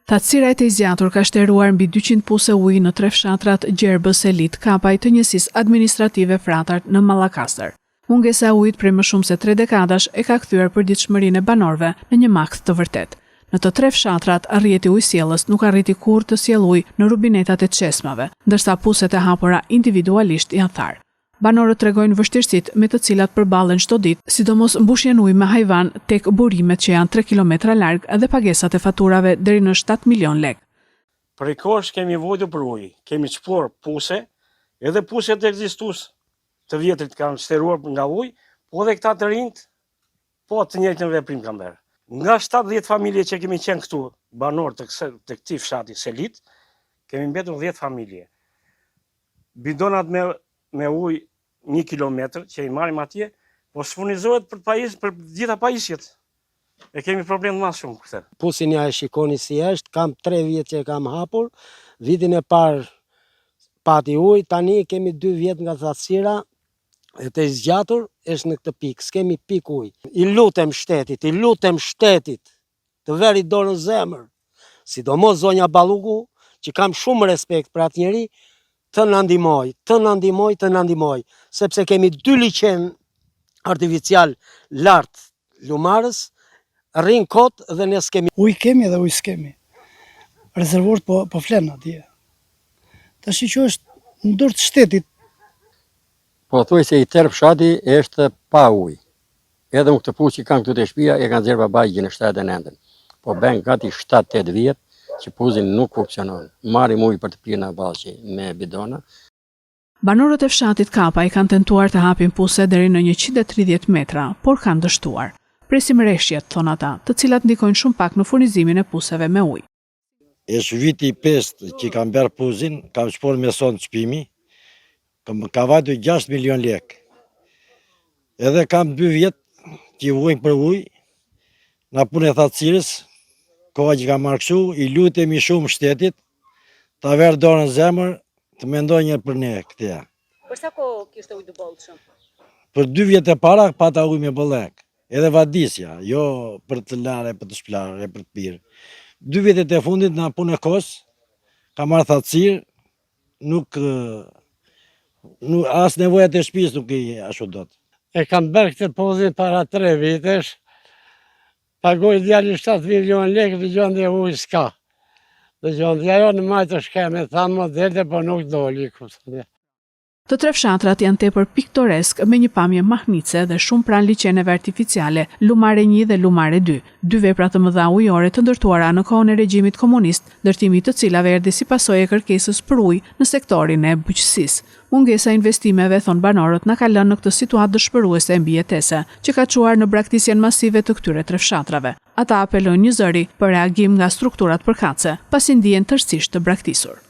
Thatësira e të zgjatur ka shtruar mbi 200 puse ujë në 3 fshatrat Gjerbës, Elit, Kapaj të njësisë administrative Fratart në Mallakastër. Mungesa e ujit prej më shumë se 3 dekadash e ka kthyer përditshmërinë e banorëve në një makt të vërtetë. Në të 3 fshatrat, rrjeti ujësjellës nuk arriti kurrë të sjellë ujë në rubinetat e çesmave, ndërsa puset e hapura individualisht janë tharë. Banorët tregojnë vështirësitë me të cilat përballen çdo ditë, sidomos mbushjen ujë me hajvan tek burimet që janë 3 kilometra larg dhe pagesat e faturave deri në 7 milion lekë. Prej kohësh kemi vojtur për ujë, kemi çpor puse, edhe puset ekzistues të vjetrit kanë shtruar nga ujë, po edhe këta të rinjt po të njëjtën veprim kanë bërë. Nga 70 familje që kemi qenë këtu, banor të këtij fshati Selit, kemi mbetur 10 familje. Bidonat me ujë 1 kilometër që i marrim atje, po sfurnizohet për gjitha pajisjet. E kemi problem më shumë këtë. Pusin ja e shikoni si është, kam 3 vjet që e kam hapur, vitin e parë pati ujë, tani kemi 2 vjet nga thatësira, e të zgjatur është në këtë pikë, s'kemi pikë ujë. I lutem shtetit, të veri dorë në zemër, sidomos zonja Balluku, që kam shumë respekt për atë njeri, të na ndihmoj, sepse kemi 2 liçen artificial lart lumarës, rrin kot dhe ne s'kemi. Ujë kemi dhe ujë s'kemi. Rezervorët po flen atje. Tash që është në dorë të shtetit. Po thuaj se i tërë fshati është pa ujë. Edhe më këtë punë që kanë këtu te shtëpia e kanë nxjerr babajin në 79. Po bën gati 7-8 vjet që puzin nuk funksionon. Marrim ujë për të pirë në ballçi me bidona. Banorët e fshatit Kapaj kanë tentuar të hapin puse deri në 130 metra, por kanë dështuar. Presim rreshjet, thon ata, të cilat ndikojnë shumë pak në furnizimin e puseve me ujë. Është viti 5 që kam bërë puzin, kam shpor me son çpimi, ka vajtur 6 milion lekë. Edhe kam 2 vjet që vujnë për ujë, na punë e thatësirës, koha që kam marrë kështu, i lutemi shumë shtetit, ta verë dorën në zemër, të mendoj një për ne këtëja. Për sa kohë kishte ujë të bollshëm? Për 2 vjet e para pata ujë me bollek, edhe vadisja, jo për të larë, për të shplarë, për të pirë. 2 vjetet e fundit na punë e kos, kam marrë thatësirë, nuk as nevojat e shtëpisë nuk i ashtu dot. E kam bërë këtë pozin para 3 vitesh, pagoj djali 7 milion lekë, dhe gjëndi e ujë s'ka. Dhe gjëndi ajo në majtë shkeme, thamë më dhete, po nuk doli. Të 3 fshatrat janë tepër piktoresk me një pamje mahnice dhe shumë pranë liçeneve artificiale, Lumare 1 dhe Lumare 2, 2 vepra të mëdha ujore të ndërtuara në kohën e regjimit komunist, ndërtimi të cilave erdhi si pasojë e kërkesës për ujë në sektorin e bujqësisë. Mungesa e investimeve, thon banorët, na ka lënë në këtë situatë dëshpëruese e mbijetese, që ka çuar në braktisjen masive të këtyre 3 fshatrave. Ata apelojnë një zëri për reagim nga strukturat përkatëse, pasi ndihen tërësisht të braktisur.